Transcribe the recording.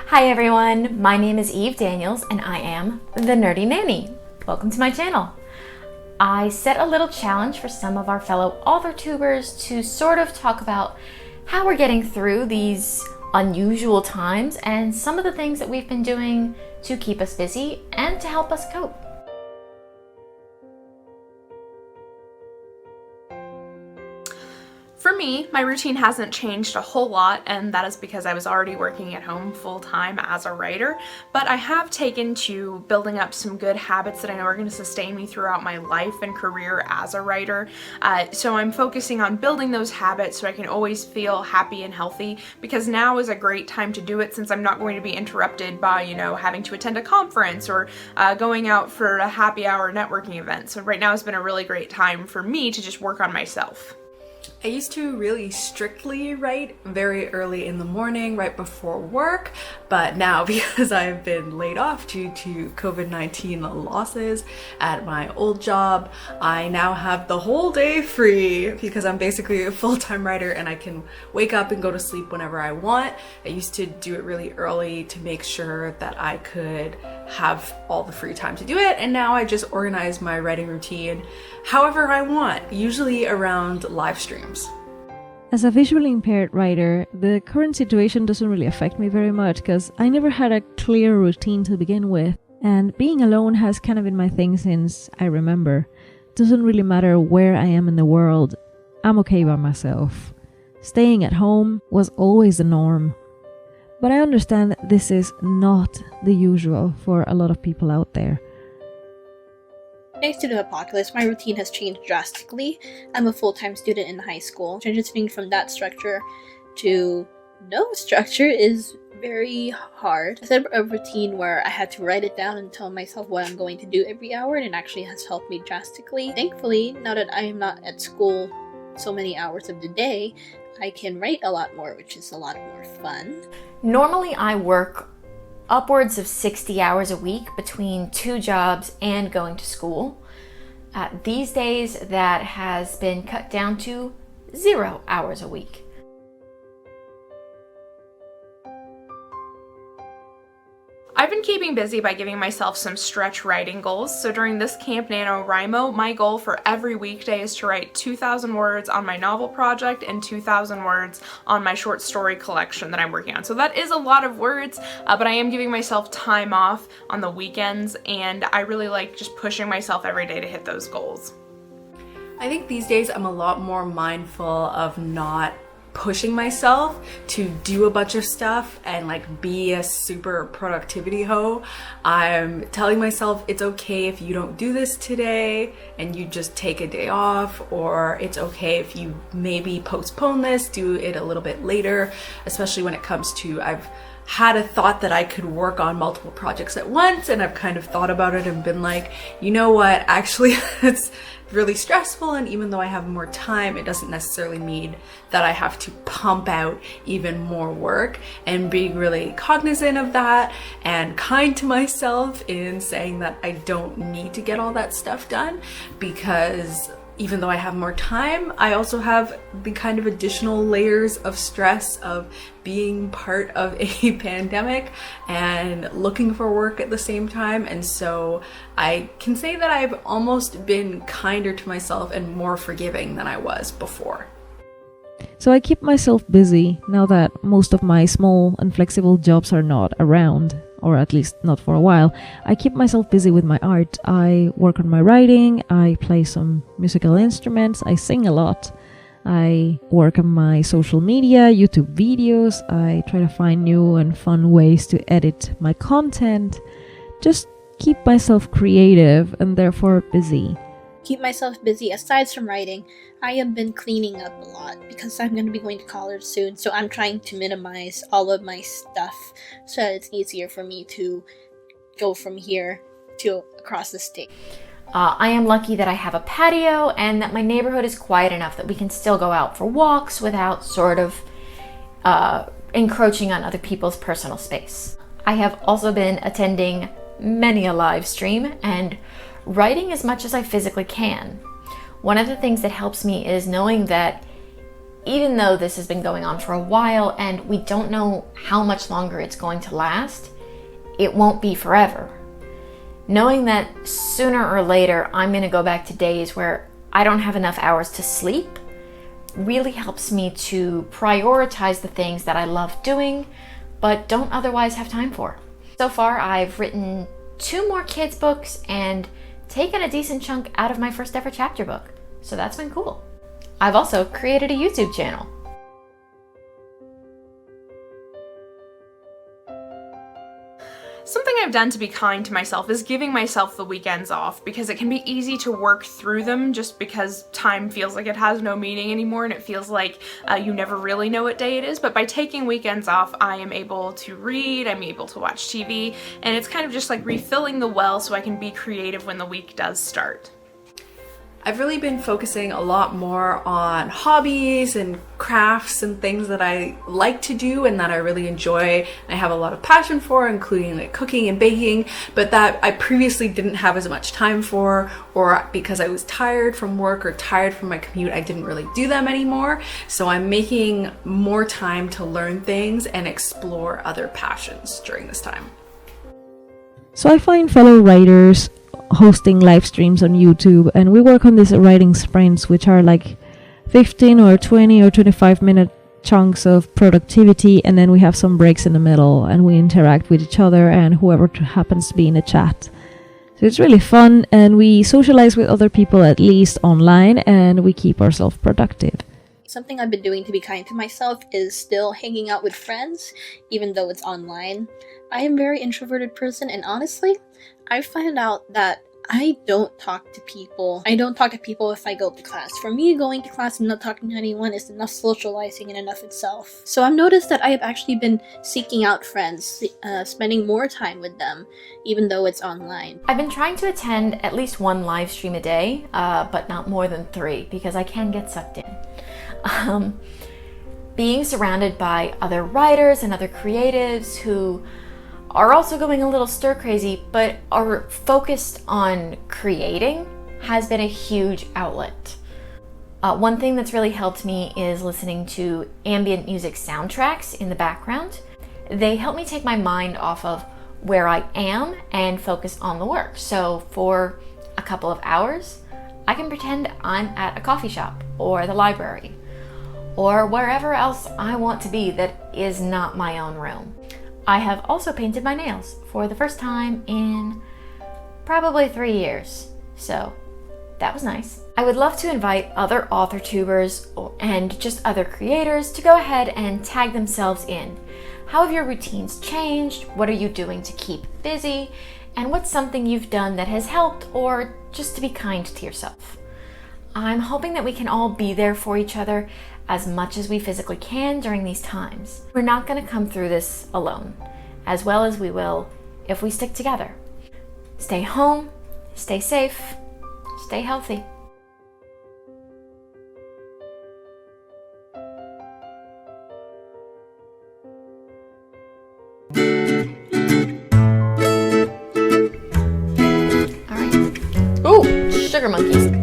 Hi everyone, my name is Eve Daniels and I am the Nerdy Nanny. Welcome to my channel. I set a little challenge for some of our fellow AuthorTubers to sort of talk about how we're getting through these unusual times and some of the things that we've been doing to keep us busy and to help us cope. For me, my routine hasn't changed a whole lot, and that is because I was already working at home full-time as a writer, but I have taken to building up some good habits that I know are going to sustain me throughout my life and career as a writer. So I'm focusing on building those habits so I can always feel happy and healthy, because now is a great time to do it since I'm not going to be interrupted by, having to attend a conference or going out for a happy hour networking event. So right now has been a really great time for me to just work on myself. I used to really strictly write very early in the morning, right before work, but now because I've been laid off due to COVID-19 losses at my old job, I now have the whole day free because I'm basically a full-time writer and I can wake up and go to sleep whenever I want. I used to do it really early to make sure that I could have all the free time to do it, and now I just organize my writing routine however I want, usually around live streams. As a visually impaired writer, the current situation doesn't really affect me very much because I never had a clear routine to begin with, and being alone has kind of been my thing since I remember. It doesn't really matter where I am in the world, I'm okay by myself. Staying at home was always the norm. But I understand that this is not the usual for a lot of people out there. Thanks to the apocalypse, my routine has changed drastically. I'm a full-time student in high school. Transitioning from that structure to no structure is very hard. I set up a routine where I had to write it down and tell myself what I'm going to do every hour, and it actually has helped me drastically. Thankfully, now that I am not at school so many hours of the day, I can write a lot more, which is a lot more fun. Normally I work upwards of 60 hours a week between 2 jobs and going to school. These days that has been cut down to 0 hours a week. I've been keeping busy by giving myself some stretch writing goals. So during this Camp NaNoWriMo, my goal for every weekday is to write 2,000 words on my novel project and 2,000 words on my short story collection that I'm working on. So that is a lot of words, but I am giving myself time off on the weekends, and I really like just pushing myself every day to hit those goals. I think these days I'm a lot more mindful of not pushing myself to do a bunch of stuff and be a super productivity hoe. I'm telling myself it's okay if you don't do this today and you just take a day off, or it's okay if you maybe postpone this, do it a little bit later, especially when it comes to I've had a thought that I could work on multiple projects at once, and I've kind of thought about it and been like, you know what, actually it's really stressful, and even though I have more time, it doesn't necessarily mean that I have to pump out even more work, and being really cognizant of that and kind to myself in saying that I don't need to get all that stuff done, because even though I have more time, I also have the kind of additional layers of stress of being part of a pandemic and looking for work at the same time. And so I can say that I've almost been kinder to myself and more forgiving than I was before. So I keep myself busy now that most of my small and flexible jobs are not around, or at least not for a while. I keep myself busy with my art. I work on my writing, I play some musical instruments, I sing a lot. I work on my social media, YouTube videos, I try to find new and fun ways to edit my content. Just keep myself creative and therefore busy. Keep myself busy aside from writing. I have been cleaning up a lot because I'm going to be going to college soon, so I'm trying to minimize all of my stuff so that it's easier for me to go from here to across the state. I am lucky that I have a patio and that my neighborhood is quiet enough that we can still go out for walks without sort of encroaching on other people's personal space. I have also been attending many a live stream and writing as much as I physically can. One of the things that helps me is knowing that even though this has been going on for a while and we don't know how much longer it's going to last, it won't be forever. Knowing that sooner or later I'm going to go back to days where I don't have enough hours to sleep really helps me to prioritize the things that I love doing but don't otherwise have time for. So far, I've written 2 more kids' books and taken a decent chunk out of my first ever chapter book, so that's been cool. I've also created a YouTube channel. Something I've done to be kind to myself is giving myself the weekends off, because it can be easy to work through them just because time feels like it has no meaning anymore and it feels like you never really know what day it is. But by taking weekends off, I am able to read, I'm able to watch TV, and it's kind of just like refilling the well so I can be creative when the week does start. I've really been focusing a lot more on hobbies and crafts and things that I like to do and that I really enjoy. I have a lot of passion for, including like cooking and baking, but that I previously didn't have as much time for, or because I was tired from work or tired from my commute, I didn't really do them anymore. So I'm making more time to learn things and explore other passions during this time. So I find fellow writers hosting live streams on YouTube, and we work on these writing sprints, which are like 15 or 20 or 25-minute chunks of productivity, and then we have some breaks in the middle and we interact with each other and whoever happens to be in the chat. So it's really fun, and we socialize with other people, at least online, and we keep ourselves productive. Something I've been doing to be kind to myself is still hanging out with friends, even though it's online. I am a very introverted person, and honestly, I found out that I don't talk to people. I don't talk to people if I go to class. For me, going to class and not talking to anyone is enough socializing in and of itself. So I've noticed that I have actually been seeking out friends, spending more time with them, even though it's online. I've been trying to attend at least 1 live stream a day, but not more than 3 because I can get sucked in. Being surrounded by other writers and other creatives who are also going a little stir crazy but are focused on creating has been a huge outlet. One thing that's really helped me is listening to ambient music soundtracks in the background. They help me take my mind off of where I am and focus on the work. So for a couple of hours, I can pretend I'm at a coffee shop or the library or wherever else I want to be that is not my own room. I have also painted my nails for the first time in probably 3 years, so that was nice. I would love to invite other AuthorTubers and just other creators to go ahead and tag themselves in. How have your routines changed? What are you doing to keep busy? And what's something you've done that has helped, or just to be kind to yourself? I'm hoping that we can all be there for each other as much as we physically can during these times. We're not going to come through this alone, as well as we will if we stick together. Stay home, stay safe, stay healthy. All right. Ooh, sugar monkeys.